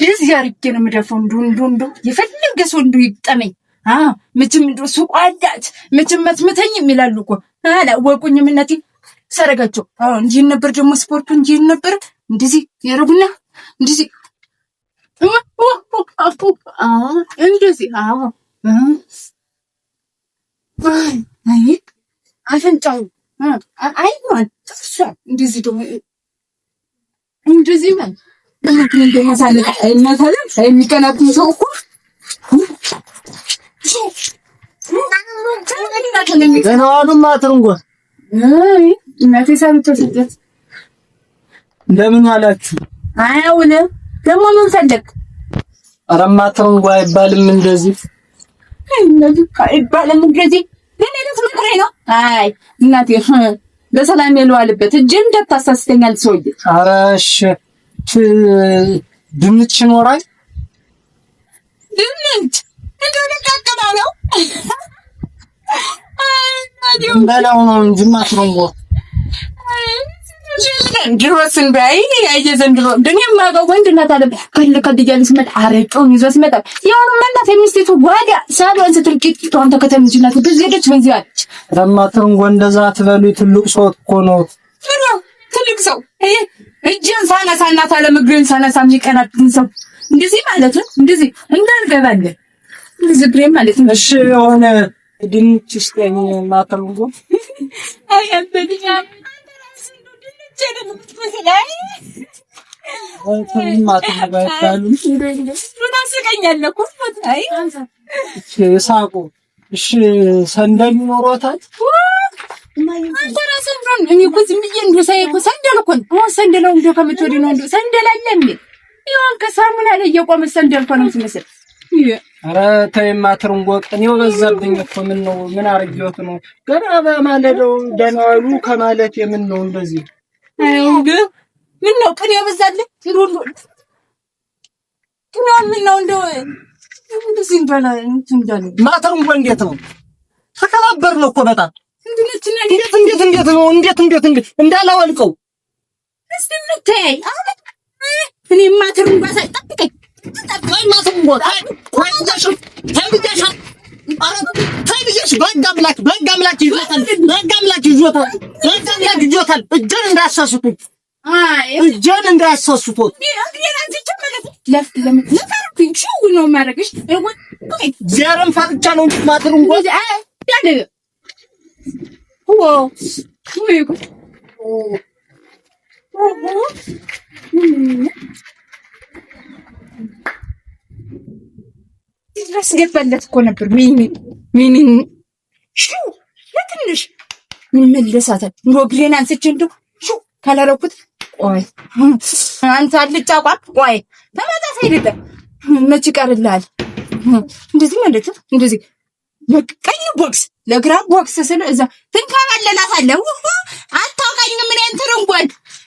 እንደዚህ አድርጌ ነው የምደፋው። እንዱ የፈለገ ሰው እንዱ ይጠመኝ። መቼም እንደው ሱቅ አላት መቼም አትመታኝም ይላሉ እኮ አላወቁኝም። እናቴ ሰረጋቸው እንዲህ ነበር ደግሞ ስፖርቱ እንዲህ ነበር። እንደዚህ ያረጉና እንደዚህ እንደዚህ አይ አፍንጫው አይኗን ጥርሷን እንደዚህ ደግሞ እንደዚህ ማለት ለምን እንደማሳለ አይናታለ የሚቀናብኝ ሰው እኮ ገና አሉማ ትርንጎ እናቴ ሳምተሰጠት እንደምን አላችሁ? አይውለ ደግሞ ምን ፈለግ? አረማ ትርንጎ አይባልም እንደዚህ እንደዚህ አይባልም እንደዚህ ለኔ ልትመክረኝ ነው? አይ እናቴ በሰላም የለዋልበት እጄ እንዳታሳስተኛል ሰውዬ። ኧረ እሺ ድንች ይኖራል? ድንች እንደው ለቃቀማ ነው በላው ነው እንጂ ማትረንጎ ድሮስ እንዳይ ያየ ዘንድሮ እንደኔም ማገው ወንድናት አለ ከልከት እያለ ሲመጣ አረቄውን ይዞ ሲመጣ ያው እናት የሚስቴቱ ጓዳ ሳሎን ስትልቂት ቷን ተከተምጅናት በዚህ ሄደች በዚህ አለች። ረማትረንጎ እንደዛ ትበሉ ትልቅ ሰው እኮ ነው። ትልቅ ሰው እጄን ሳነሳና ታለ ምግሬን ሳነሳ የሚቀናብኝ ሰው እንደዚህ ማለት ነው። እንደዚህ እንዳልገባለን እንደዚህ ብሬም ማለት ነው። እሺ የሆነ ድንች ስጠኝ ማትረንጎ። አይ አንተኛ ሳቁ እሺ ሰንደል ይኖሮታል? አንተ ራስህ እንደሆነ እኔ እኮ ዝም ብዬ እንደው ሳይ እኮ ሰንደል እኮ ነው። ሰንደል ነው እንደው ከመቼ ነው እንደው ሰንደል አለ እንዴ? ይሁን ከሳሙና ላይ የቆመ ሰንደል እኮ ነው የምትመስል። ኧረ ተይማ ትርንጎ ቅኔው በዛብኝ እኮ ምን ነው ምን አርጌዎት ነው? ገና በማለዳው ደህና ዋሉ ከማለት የምን ነው እንደዚህ? አይውግ ምን ነው ቅኔ በዛልኝ ሁሉ ቅኔው ምን ነው እንደው እንደዚህ እንበላ እንትን ማትረንጎ እንዴት ነው? ተከባበርን እኮ በጣም እንዴት ነው እንዳላወልቀው እስቲ ምታይ እኔ ማትረንጎ ሳይጠብቀኝ ወይ ማትረንጎ ታይብያሽ በጋምላክ ይዞታል እጄን እንዳያሳስቱት ለፍት ለምትለፋኝ ሹው ነው ማረግሽ ዚያረም ፋቅቻ ነው ማትረንጎ ያደ ያስገባለት እኮ ነበር። ምን ሹ ለትንሽ ይመለሳታል። ሮግሌን አንስቼ እንደው ሹ ካላረኩት ቆይ አንተ አልጫቋ ቆይ ተመጣጣ አይደለም መች ይቀርልሃል። እንደዚህ ማለት ነው። እንደዚህ ለቀኝ ቦክስ ለግራ ቦክስ ስለ እዛ ትንከባለላታለህ። አታውቃኝም ምን እንትርንጎል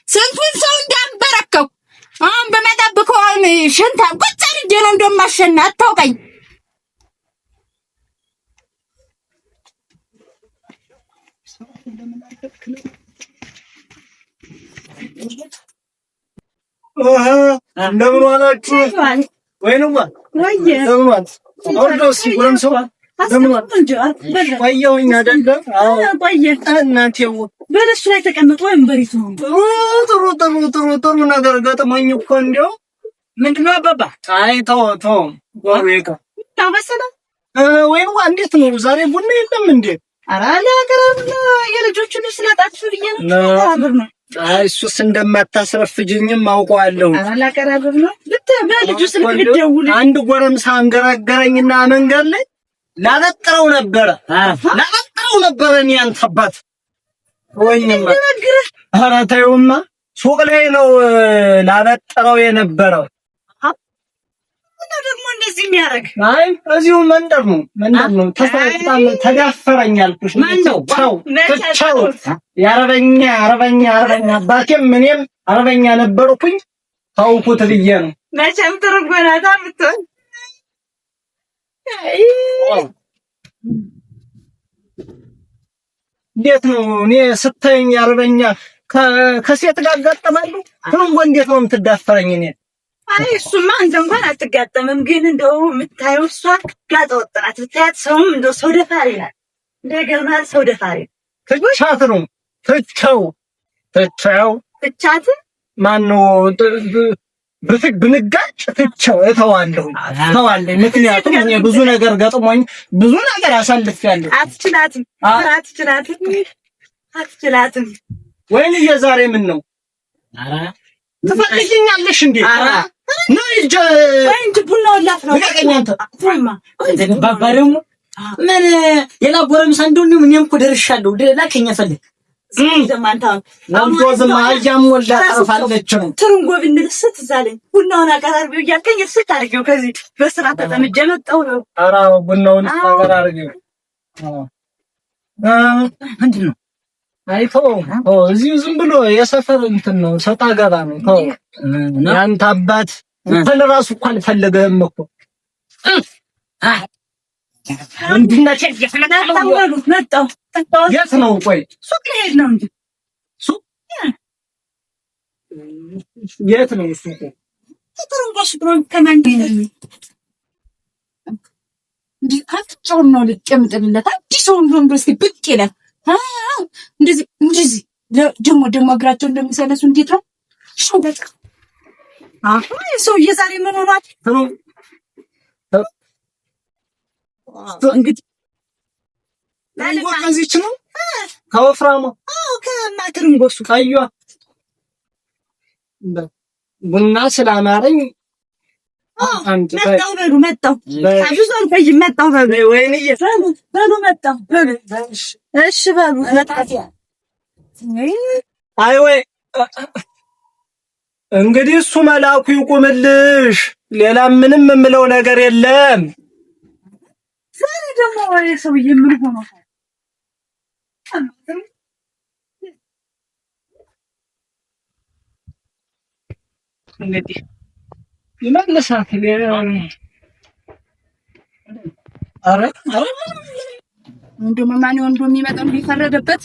ስንቱን ሰው እንዳንበረከው አሁን በመጣብቀው ሽንታ ቁጭ አድርጌ ነው እንደማሸና አታውቃኝ። እንደምን ዋላችሁ? ወይንማ እንደምን ዋልሽ? አውርዶስ ጎረምሳው እንደምን ዋልሽ? ቆየሁኝ አይደለም? አዎ ቆየህ። እናቴው በለሱ ላይ ተቀመጥ ወይም በሪቱ ጥሩ ነገር ገጥሞኝ እኮ እንደው ምንድን ነው አባባ? አይ ተው ጎረቤት ታበሰለ ወይንማ እንዴት ነው ዛሬ ቡና የለም እንዴ? ኧረ ለቀረብ የልጆቹን ልብስ ላጣችሁ ብዬ ነው። አይ እሱስ እንደማታስረፍጅኝም አውቀዋለሁ። ኧረ ለቀረብ ነው በልጁ ስልክ ልደውል አንድ ጎረምሳ አንገራገረኝና መንገድ ላይ ላበጥረው ነበረ እኔ አንተ አባት ወይንማ ኧረ ተይውማ ሱቅ ላይ ነው ላበጥረው የነበረው። ደግሞ እንደዚህ የሚያደርግ አይ እዚሁ መንደር ነው ተዳፈረኝ አልኩሽ። ተው የአረበኛ አባቴም እኔም አረበኛ ነበርኩኝ ታውኩት ብዬ ነው። መቼም ትርጎናታ ብትሆን እንዴት ነው እኔ ስታየኝ አረበኛ ከሴት ጋር አጋጠማለሁ። ትርንጎ እንዴት ነው የምትዳፈረኝ? እኔ አይ እሱማ አንተ እንኳን አትጋጠምም፣ ግን እንደው የምታየው እሷ ጋጠ ወጥ ናት። ብታያት ሰውም እንደው ሰው ደፋሪ ናት። እንደገርማል ሰው ደፋሪ ትቻት ነው ትቻት ማነው ብንጋጭ ትቼው እተዋለሁ። ምክንያቱም እኔ ብዙ ነገር ገጥሞኝ ብዙ ነገር አሳልፌያለሁ። አትችላትም ወይኔ የዛሬ ምን ነው? ኧረ ትፈልጊኛለሽ እንዴ? ኧረ ነው እንጂ ቡናው ላፍ ነው ያቀኛንተ ባባ ደግሞ ምን የላ ጎረምሳ እንደው እኔም እኮ ደርሻለሁ። ላከኛ ፈልግ ትርንጎ ብንልስ ትዛለኝ ቡናውን አቀራርቢው እያልከኝ እርስ ታርጊው ከዚህ በስራ ተጠምጄ መጣሁ ነው። ኧረ ቡናውን አቀራርቢው ምንድን ነው? አይ ተው እዚህ ዝም ብሎ የሰፈር እንትን ነው፣ ሰጣ ገባ ነው። ተው ያንተ አባት እንትን ራሱ እኮ አልፈለገህም እኮ መጣሁ። የት ነው? ቆይ ሱቅ ልሄድ ነው እንጂ ሱቅ የት ነው? ሱቅ ትርንጎሽ ብሎን ከማንዲ እንዴ አትጫውን ነው ልጨምጥልለት አዲስ ወንዶን ብረስ ብቅ ይላል። እንደዚህ ደግሞ እግራቸው እንደሚሰለሱ እንዴት ነው? ሹበት ሰውዬ ዛሬ ምን ሆኗል? እንግዲህ ለዚህ ነው ከወፍራሙ ከማትርንጎሱ ካዩዋ ቡና ስላማረኝ መጣሁ ብዙን ፈይ መጣሁ ወይኔ በሉ መጣሁ እሺ በሉ አይ ወይ እንግዲህ እሱ መልአኩ ይቁምልሽ፣ ሌላ ምንም የምለው ነገር የለም። ዛሬ ደግሞ ወይ ሰውዬ ምን ሆኖ እንግዲህ ይመለሳት አረ እንደውም ማን ወንዶ የሚመጣው ቢፈረደበት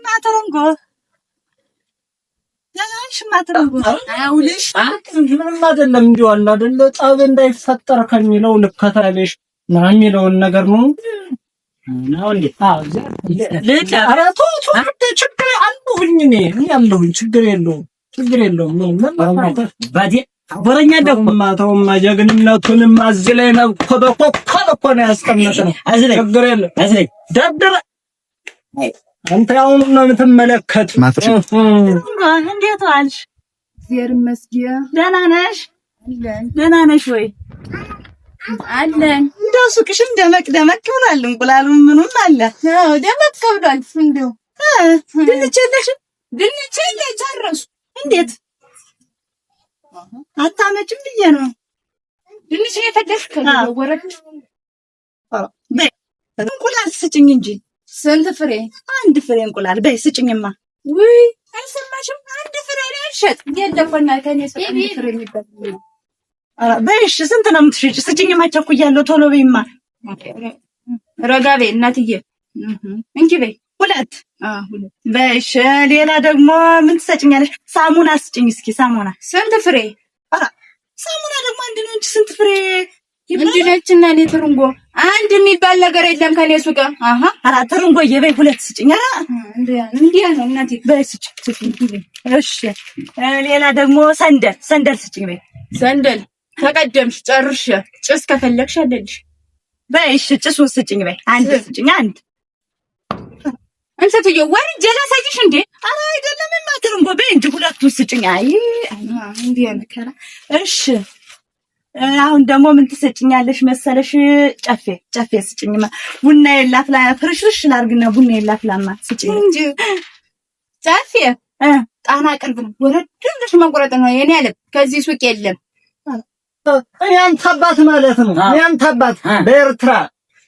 ማተረንጎ አውልሽ ምንም አይደለም። እንዲሁ አለ አይደለ ጣብ እንዳይፈጠር ከሚለው ልከታለሽ ነው የሚለውን ነገር ነው እንዴ? ችግር አለሁኝ እኔ ያለሁኝ ችግር የለውም ባዲ ወረኛ ደግሞ ተውማ ጀግንነቱንም እዚህ ላይ ነው እኮ ነው ያስቀመጥነው። ችግር የለም ደብደረ አንተ አሁን ነው የምትመለከት። እንዴት ዋልሽ? እግዚአብሔር ይመስገን። ደህና ነሽ? ደህና ነሽ ወይ? አለን። እንደው ሱቅሽም ደመቅ ብሏል። እንቁላሉም ምኑም አለ። አዎ ደመቅ ብሏል። እንደው ድንች የለሽም? ድንች ጨረሱ። እንዴት አታመጭም ብዬ ነው ድንች የፈለግሽ ከዚህ ወረድ እንቁላል ስጭኝ እንጂ ስንት ፍሬ? አንድ ፍሬ እንቁላል በይ ስጭኝማ። ውይ አልሰማሽም? አንድ ፍሬ ነው ያልሸጥ የለፈና ከኔ ሰው አንድ ፍሬ የሚባል አራ በይሽ ስንት ነው የምትሸጪ? ስጭኝማ ቸኩያለሁ። ቶሎ በይማ። ረጋ በይ እናትዬ። እንኪ በይ ሁለት በይሽ። ሌላ ደግሞ ምን ትሰጭኛለሽ? ሳሙና ስጭኝ እስኪ። ሳሙና ስንት ፍሬ? አራ ሳሙና ደግሞ አንድ ነው እንጂ ስንት ፍሬ እንዲነችና እኔ ትርንጎ አንድ የሚባል ነገር የለም ከኔ ሱቅ። አራ ትርንጎ የበይ ሁለት ስጭኝ። አራ እንዲያ ነው እናቴ በይ ስጭኝ። እሺ ሌላ ደግሞ ሰንደል ስጭኝ በይ። ሰንደል ተቀደምሽ ጨርሽ። ጭስ ከፈለግሽ አለልሽ በይ። እሺ ጭሱን ስጭኝ በይ። አንድ ስጭኝ አንድ። እንሰትዬ ወርጄ ላሳይሽ እንዴ? አራ አይደለም ትርንጎ በይ እንጂ ሁለቱን ስጭኝ። አይ እንዲያ መከራ። እሺ አሁን ደግሞ ምን ትሰጭኛለሽ መሰለሽ? ጨፌ ስጭኝማ። ቡና የላፍላ ፍርሽርሽ ላርግና ቡና የላፍላማ ስጭኝ እንጂ ጨፌ ጣና ቅርብ ነው። ወረድልሽ መቁረጥ ነው የኔ ያለ ከዚህ ሱቅ የለም። ያንተ አባት ማለት ነው። ያንተ አባት በኤርትራ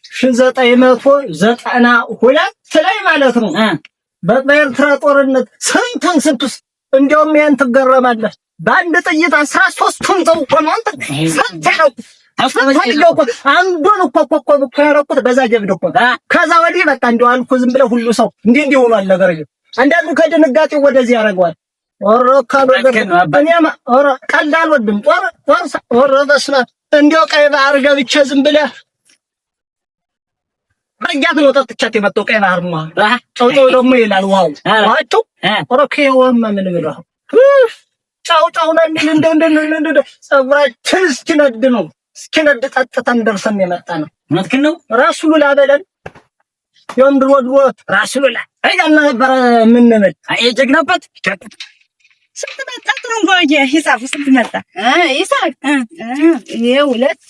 1992 ላይ ማለት ነው በኤርትራ ጦርነት ስንቱስ እንዲያውም ያን ትገረማለህ። በአንድ ጥይት 13ቱን ተውቆ ነው አንተ ሰንተው አንዱን እኮ ያደረኩት በዛ ጀብድ እኮ ከዛ ወዲህ በቃ እንደው አልኩ ዝም ብለህ ሁሉ ሰው እንዲህ ሆኗል ነገር ግን አንዳንዱ ከድንጋጤው ወደዚህ ያደርገዋል። ኦሮ እኔማ ኦሮ ቀልድ አልወድም። ኦሮ በስመ አብ እንደው ቀይ ባህር ገብቼ ዝም ብለህ በእያት ነው ጠጥቻት የመጣው ቀይ ባህርማ ጨው ደግሞ ይላል ዋው ዋጭ ኦሮ ከየውማ ምን ብለው ጫው ነው እንደ ፀጉራችን እስኪነድ ነው እስኪነድ ጠጥተን ደርሰን የመጣ ነው። እውነትህን ነው። ራሱ ሉላ በለን የወንድሮ ድሮ ራሱ ሉላ አይጋና ነበር ምን ነበር የጀግናበት ስንት መጣ? ጥሩ እንኳን ሂሳብ ስንት መጣ? ሂሳብ ይሄ ሁለት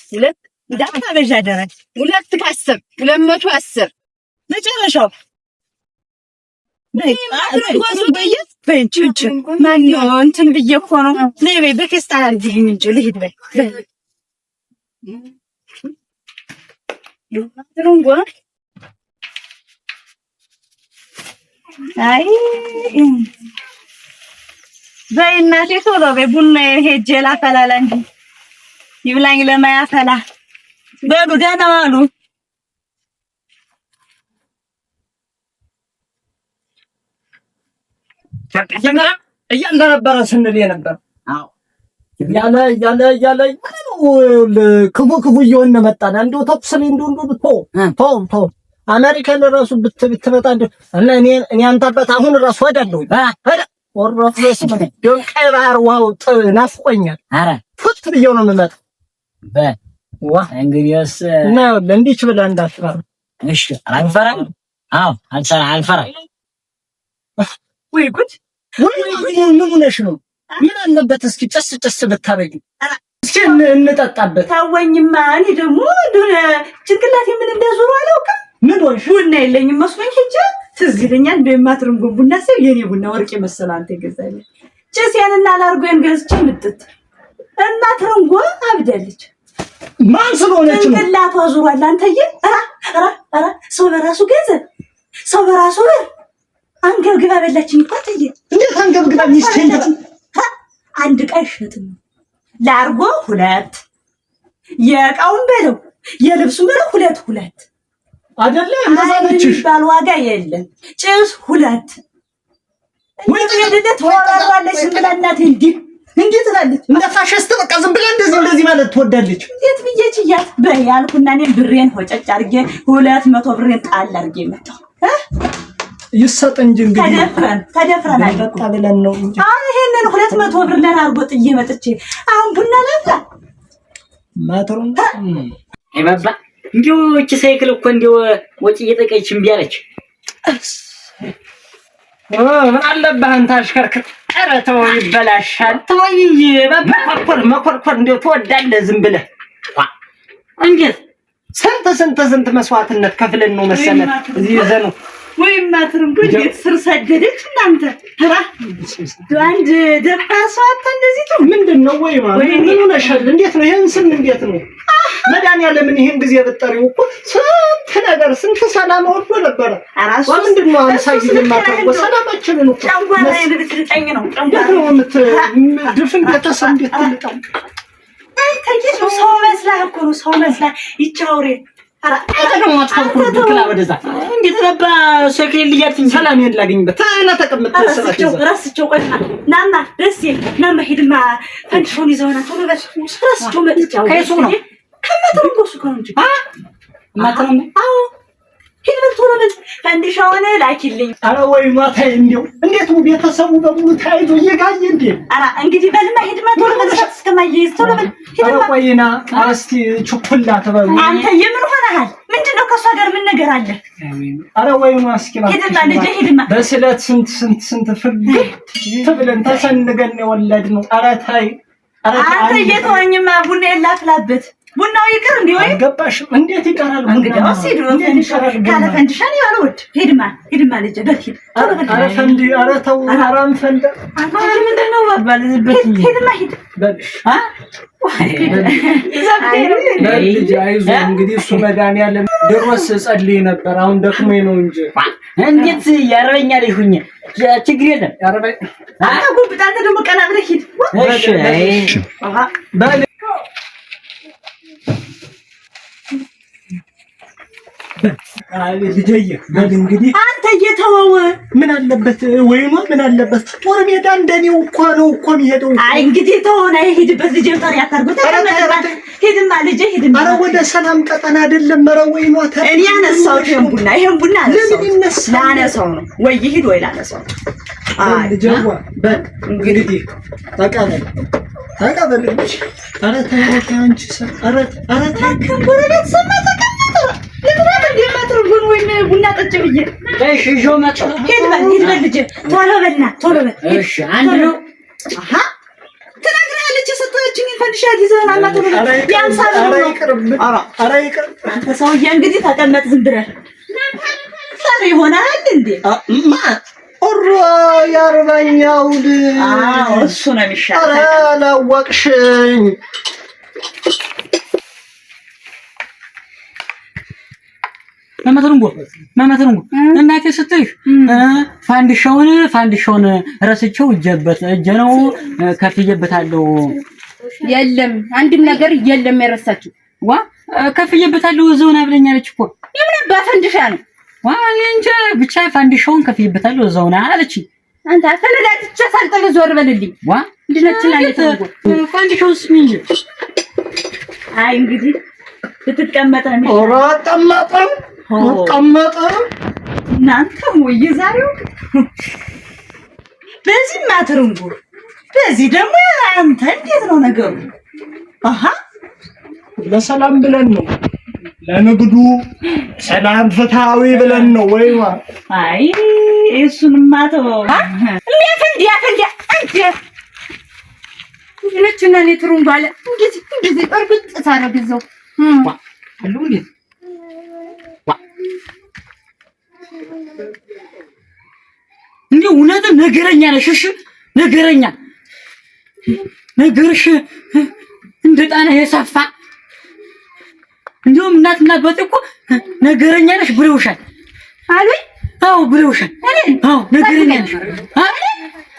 እንዳታ በጃ ደረስ 2 ከ10 210 መጨረሻው እንትን ብዬ እኮ ነው። ነይ በይ በፌስታል አድርጊልኝ እንጂ ልሂድ በይ አይ በይ እናቴ ቶሎ በይ ቡና ሄጄ ላፈላላ እንጂ ይብላኝ ለማያፈላ በሉ ደህና ዋሉ። እያንዳነበረ ስንል የነበር አዎ ያለ ክፉ እየሆነ መጣን። እንደው ተኩስል እንደው ተው አሜሪካን ራሱ ብትመጣ እና እኔ አንተበት አሁን ራሱ ወደለው ወረፈስ ደም ቀይ ባህር ዋው ናፍቆኛል። አረ ፉት ብየው ነው የምመጣው ዋ እንግዲያስ እና እንዲህ ብላ እንዳትፈራ እሺ። አልፈራም። አዎ አልፈራም። ወይ ጉድ ምን ሆነሽ ነው? ምን አለበት እስኪ ጨስ ብታረጊ እስኪ እንጠጣበት። ታወኝማ እኔ ደግሞ ጭንቅላቴ ምን እንደዞሩ አላውቅም። ምን ሆንሽ? ቡና የለኝም መስሎኝ ሂጅ ትዝ ይለኛል እንደማትርም ቡና ሰው የኔ ቡና ወርቅ መሰለ አንተ ገዛለኝ ጭሴንና ላርጎን ገዝቼ ምጥጥ እና ትርንጎ አብደልች ማን ስለሆነች ነው ጭንቅላቷ ዞሯል። አንተዬ አራ ሰው በራሱ ገንዘብ ሰው በራሱ አንገብግባ በላችኝ እኮ አትዬ። እንዴት አንገብግባ ሚስቴን አንድ ቀን ሸጥን ላርጎ 2 የእቃውን በለው የልብሱን በለው 2 አይደለ እንደዛ ነችሽ ባል ዋጋ የለም ጭስ 2 ወይ እንደት ወራራለች ብለናት እንዴ ትላለች እንደ ፋሽስት በቃ ዝም ብላ እንደዚህ ማለት ትወዳለች። እንዴት ብዬሽ ይያት በያልኩና እኔ ብሬን ሆጨጭ አድርጌ 200 ብሬን ጣል አድርጌ መጣሁ ይሰጥ እንጂ እንግዲህ ተደፍረን አይበቃ ብለን ነው እንጂ ይሄንን 200 ብር ለናርጎ ጥዬ መጥቼ አሁን ቡና ላፍላ ማተሩን አይባባ እንዲው እቺ ሳይክል እኮ እንዲው ወጪ እየጠቀች እምቢ አለች። ምን አለብህ አንተ አሽከርክር። ኧረ ተው ይበላሻል። ተወይ መኮርኮር እንዲው ትወዳለህ ዝም ብለህ እንዴት ስንት መስዋዕትነት ከፍለን ነው መሰለህ እዚህ ይዘህ ነው ወይም ማትርም እንዴት ስር ሰደደች እናንተ ራ አንድ ደፋሷት እንደዚህ ነው ምንድነው? ወይ ማለት ምን ሆነሻል? እንዴት ነው ይሄን ስም እንዴት ነው መድኃኒዓለምን ይሄን ጊዜ በጠሪው እኮ ስንት ሰላም ወርዶ ነበር። አራሱ ምንድነው አንሳይ የማታውቀው ሰላማችንን እኮ ጫንጓራ ልትጠኝ ነው ድፍን ቤተሰብ እንዴት ትልጣው አንተ ሰው መስላ እኮ ነው ሰው መስላ ይቻውሬ አረጋው አትፈልኩ ብላ ወደዛ እንዴት ነባ ሰከል ልያትኝ ሰላም የላገኝበት ታና ተቀምጥ ራስቸው ቆይ ናማ ደስ ናማ ሄድማ ፈንድሾን ይዘውና ቶሎ በል ራስቸው መጥቻው ከይሱ ነው ከመተንጎሱ ነው እንጂ ማተረም አዎ ሄድን ቶሎ በል ፈንድሾን ላኪልኝ። አረ ወይ ማታይ እንዴት ቤተሰቡ በሙሉ ታይዞ እየጋየ እንዴ አረ እንግዲህ በልማ ሄድማ ቶሎ በል እስከማይይዝ ቶሎ በል ሄድማ ቆይና አስቲ ቹኩላ ተባሉ አንተ የምን ሆነሃል? ምንድነው ከሷ ጋር ምን ነገር አለ? አረ ወይ ማስኪ ማለት ሄድማ ልጅ ሄድማ በስለት ስንት ፍርድ ተብለን ተሰንገን የወለድነው። አረ ታይ አንተ እየተወኝማ ቡና የላፍላበት ቡናው ይቅር እንዴ ወይ አልገባሽም? እንዴት ይቀራል? እንግዲህ ወሲዱ ካለ ፈንድሻን ያሉት ሄድማ ልጅ በፊት አረ ፈንዲ አረ ተው አራም ፈንዳ አንተ ምንድነው ባባልበት ሄድማ ሄድ ልጅ አይዞ እንግዲህ እሱ መድኃኒዓለም ድሮስ ጸልይ ነበር። አሁን ደክሞኝ ነው እንጂ እንዴት ያረበኛል ይሁኝ ችግር የለም ያረበኝ አንተ ጉብጣ አንተ ደግሞ ቀና ብለህ ሂድ። እሺ በል ልጅዬ በል እንግዲህ አንተ እየተወው ምን አለበት ወይማ ምን አለበት ጦር ሜዳ እንደኔው እኮ ነው እኮ የሚሄደው። አይ እንግዲህ ተሆነ ሄድበት ልጅ ታሪ ያታርጉት ተመረጣ ሄድማ ልጅ ሄድማ። ኧረ ወደ ሰላም ቀጠና አይደለም። ኧረ ወይማ እኔ ያነሳው ይሄን ቡና ላነሳው ነው ወይ ይሄድ ወይ ላነሳው። አይ ልጅዋ በል እንግዲህ ተቀበል ልጅ። ኧረ ተይው አንቺ ኧረ ከንጎረቤት ሰማታ ለምን እንደማትርጉን ወይ ቡና ጠጭ ብዬ እሺ ጆ መጣ ሄድ በል ልጅ ቶሎ በል እሺ አንድ ነው አሃ ትነግራለች ሰጣችኝ ፈንድሻ ዲዛይን አማቶ ያንሳል ነው ኧረ ይቅር አንተ ሰውዬ እንግዲህ ተቀመጥ ዝም ብለህ ታሪ ይሆናል እንዴ ማ ኦሮ ያርባኛው እሱ ነው የሚሻለው። ኧረ አላወቅሽኝ ማማተሩንጎ እናቴ ስትልሽ ፋንዲሻውን ረስቼው እጄ ነው ከፍዬበታለሁ። የለም አንድም ነገር የለም የረሳችው ዋ ከፍዬበታለሁ እዛው ና ብለኛለች እኮ። የምን በፋንዲሻ ነው ዋ እንጃ ብቻ ፋንዲሻውን ከፍዬበታለሁ እዛው ና አለች። አንተ አፈለዳትቻ ሳልጠል ዞር በልልኝ ዋ እንድነችና የተንጎ ፋንዲሻውስ ምን ይል አይ እንግዲህ ልትቀመጥ ነው ኦራ ተቀመጠ እናንተ ወይ ዛሬው በዚህ ማትሩንጉ በዚህ ደግሞ አንተ እንዴት ነው ነገሩ? አሃ ለሰላም ብለን ነው ለንግዱ ሰላም ፍትሃዊ ብለን ነው ወይማ። አይ እሱንማ ተው እንዴ አንተ ለችና ለትሩንጉ አለ እንዴት እርግጥ ታረግዘው አሉ እንዴ እንዴ እውነትም ነገረኛ ነሽ። እሺ ነገርሽ እንደ ጣና የሰፋ እንደውም እናትና አባቴ እኮ ነገረኛ ነሽ ብለውሻል አሉኝ። አዎ ብለውሻል። አዎ ነገረኛ ነሽ።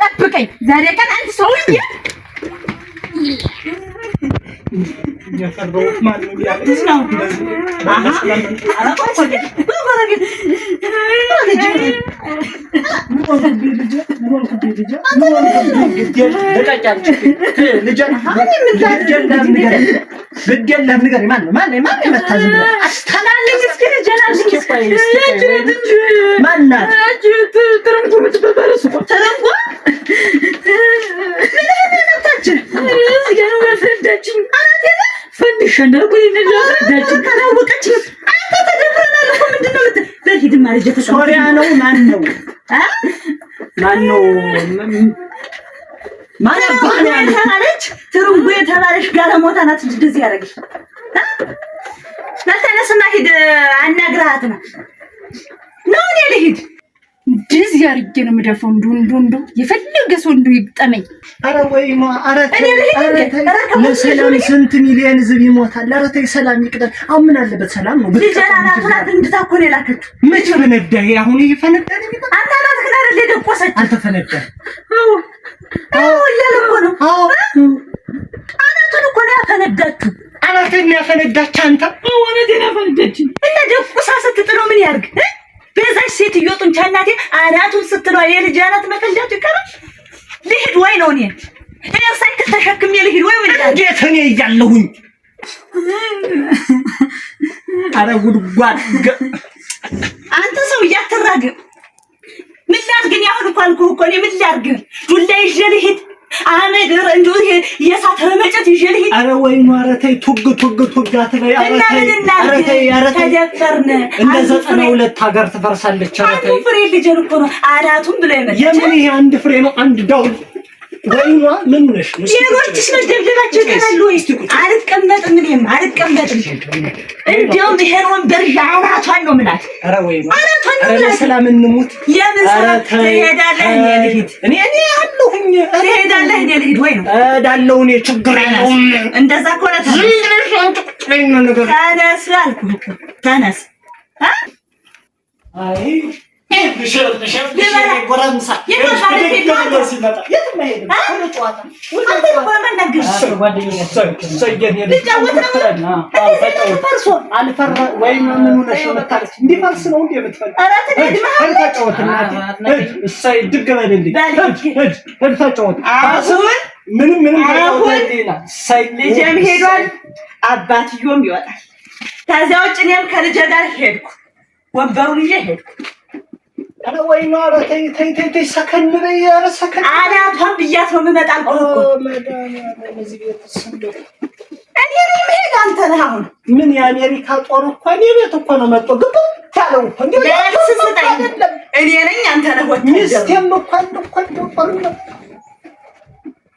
ጠብቀኝ ዛሬ ቀን አንድ ሰውዬ የፈረውት ማለት ነው ያለው ነው። አሃ ሶሪያ ነው ማን ነው ተባለች ትሩንጉ የተባለች ጋለሞታ ናት እንደዚህ ያደረገች ለተነስና ሂድ አናግራት ነው እኔ ልሂድ እንደዚህ አድርጌ ነው የምደፋው እንዱ የፈለገ ሰው እንዱ ይግጠመኝ። ኧረ ወይማ ኧረ ለሰላም ስንት ሚሊዮን ህዝብ ይሞታል። ኧረ ተይ ሰላም ይቅደም። አሁን ምን አለበት ሰላም ነው ልጅናናት እንድታኮን የላከችው መቼ ፈነዳ? አሁን ይፈነዳ ነው አናናት ግን አይደል የደቆሰች አንተ ፈነዳ እያለ እኮ ነው አናቱን እኮ ነው ያፈነዳችሁ። አናቱን ያፈነዳች አንተ አናቱን ያፈነዳች እና ደቁሳ ስትጥለው ምን ያርግ? በዛች ሴትዮ ጡንቻ እናቴ አናቱን ስትለው የልጅ አናት መፈንዳቱ ይቀራል። ልሂድ ወይ ነው እኔ ሳይክል ተሸክሜ ልሂድ ወይ እንዴት እኔ እያለሁኝ? ኧረ ጉድጓድ አንተ ሰው እያተራግም ምን ላድርግ? ያሁን እኮ አልኩህ እኮ እኔ ምን ላድርግ? ዱላ ይዤ ልሂድ አመድር እንደው የሳት ረመጨት ይዤ ልሂድ? ኧረ ወይ ኧረ ተይ ቱግ አትበይ። ኧረ ተይ ተደፈርን እንደ 92 ሀገር ትፈርሳለች። ኧረ ተይ ፍሬ ልጅን እኮ ነው አናቱን ብለው የመጣ የምን ይሄ አንድ ፍሬ ነው አንድ ዳውል ወይማ ምን ነሽ? ሌሎችስ መደብደባቸው ይቀራሉ ወይ? አልቀመጥም እኔም አልቀመጥም። እንደውም ይሄን ወንበር አናቷን ነው የምላት። ኧረ ወይማ ኧረ ሰላም እንሙት። የምን ሰላም? ትሄዳለህ እኔ ልሂድ? እኔ አለሁኝ። ትሄዳለህ እኔ ልሂድ ወይ ነው? እሄዳለሁ እኔ ችግር የለውም። እንደዛ ከሆነ ተነስ አልኩህ እኮ ተነስ። አይ ልጄም ሄዷል፣ አባትዮም ይወጣል። ከዚያ ውጭ እኔም ከልጄ ጋር ሄድኩ፣ ወንበሩን ይዤ ሄድኩ። አረ ወይ ነው! አረ ተይ ሰከን በይ! አረ ሰከን አናቷን ብያት ነው የምመጣ አልኩህ እኮ። እኔ ነኝ የምሄድ፣ አንተ ነህ አሁን። ምን የአሜሪካ ጦር እኮ እኔ ቤት እኮ ነው መጥቶ ግብ ታለው እኮ እንዴ! እኔ ነኝ አንተ ነህ ወታደር። ሚስቴም እኮ ጦር ነው።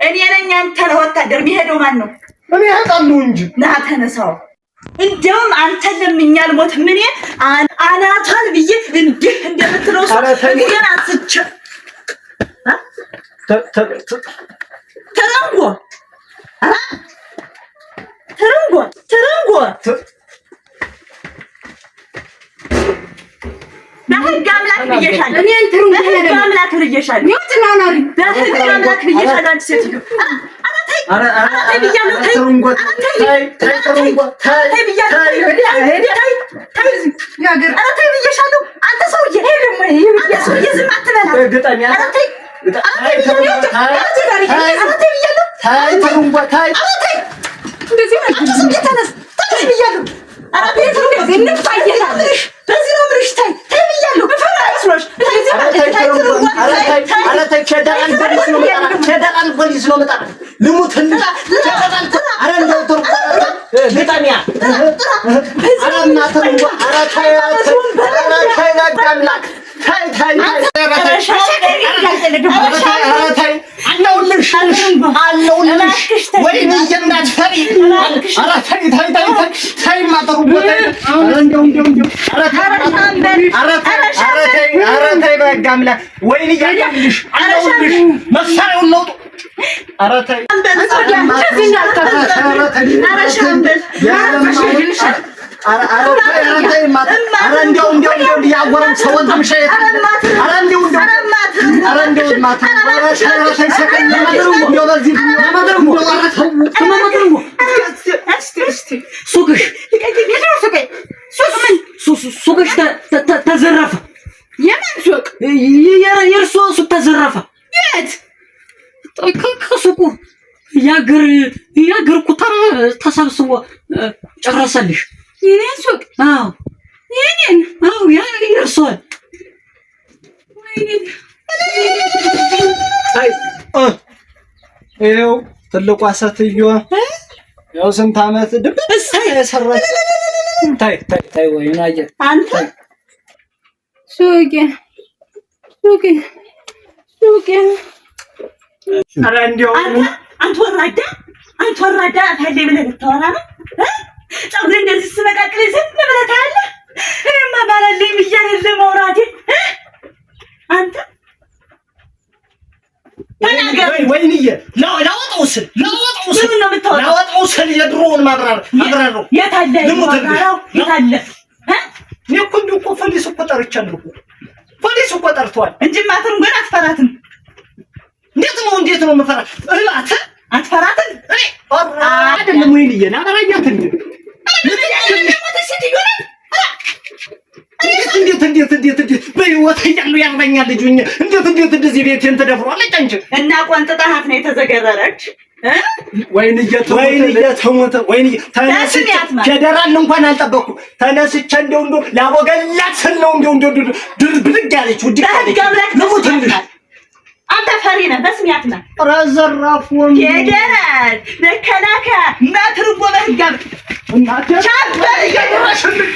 እኔ ነኝ አንተ ነህ ወታደር። የሚሄደው ማን ነው? እኔ አውቃለሁ እንጂ። ና ተነሳው። እንደውም አንተ ለምኛል ሞት ምን አናቷን ብዬ እንዲህ እንደምትለው ሰው ግን አንስቼ ተረንጎ በህግ አምላክ ብዬሻለሁ። በህግ አምላክ ብዬሻለሁ። በህግ አምላክ ብዬሻለሁ። አንቺ ሴትዮ ሱቅሽ ተዘረፈ። የምን ሱቅ? የእርሶ ሱቅ ተዘረፈ። የት? ከሱቁ የአገር ኩታራ ተሰብስቦ ጨረሰልሽ። የኔን ሱቅ? አዎ የኔን? አዎ የእርሶን። ይኸው ትልቋ ሴትዮ ያው ስንት ዓመት ድብስ የሰራች ታይ ወይ ናየ አንተ ሱቄ ኧረ እንደው አንተ ወራዳ ታዲያ ብለህ ልታወራ ነው? ፀጉሬ እንደዚህ ስመቃቅል ዝም ብለህ ታያለህ? እኔማ ባላለኝ ብያለሁ ለማውራቴ። አንተ ወይንዬ ላወጣው ስል ምን ነው የምታወራው? ላወጣው ስል የድሮውን ማብራር ነው። የት አለ ማብራራው? የት አለ? እኔ እኮ እንደው እኮ ፖሊስ እኮ ጠርቻለሁ። ፖሊስ እኮ ጠርቷል። እንጂማ ግን አትፈራትም። እንዴት ነው የምፈራት? አትፈራትም? እኔ አይደለም ወይንዬ ናራያት እንዴ እንዴት በህይወት እያለሁ ያርበኛል ልጅ ሆኜ እንዴት እንደዚህ ቤቴን ተደፍሯለች አንቺ እና ቆንጥጣሃት ነው የተዘገረረች? ወይንዬ ተሞተ ወይንዬ ተነስቼ ፌደራል እንኳን አልጠበቅኩ ተነስቼ እንደው ላቦገላት ስል ነው እንደው ብድግ ያለች ውድቅ ያለች ልሙትልሽ። አንተ ፈሪ ነህ፣ በስሚያት ነህ። ረዘራፉን ፌደራል መከላከያ ማትርቦ በህጋም እናቴ ቻበል እየደረሽልኝ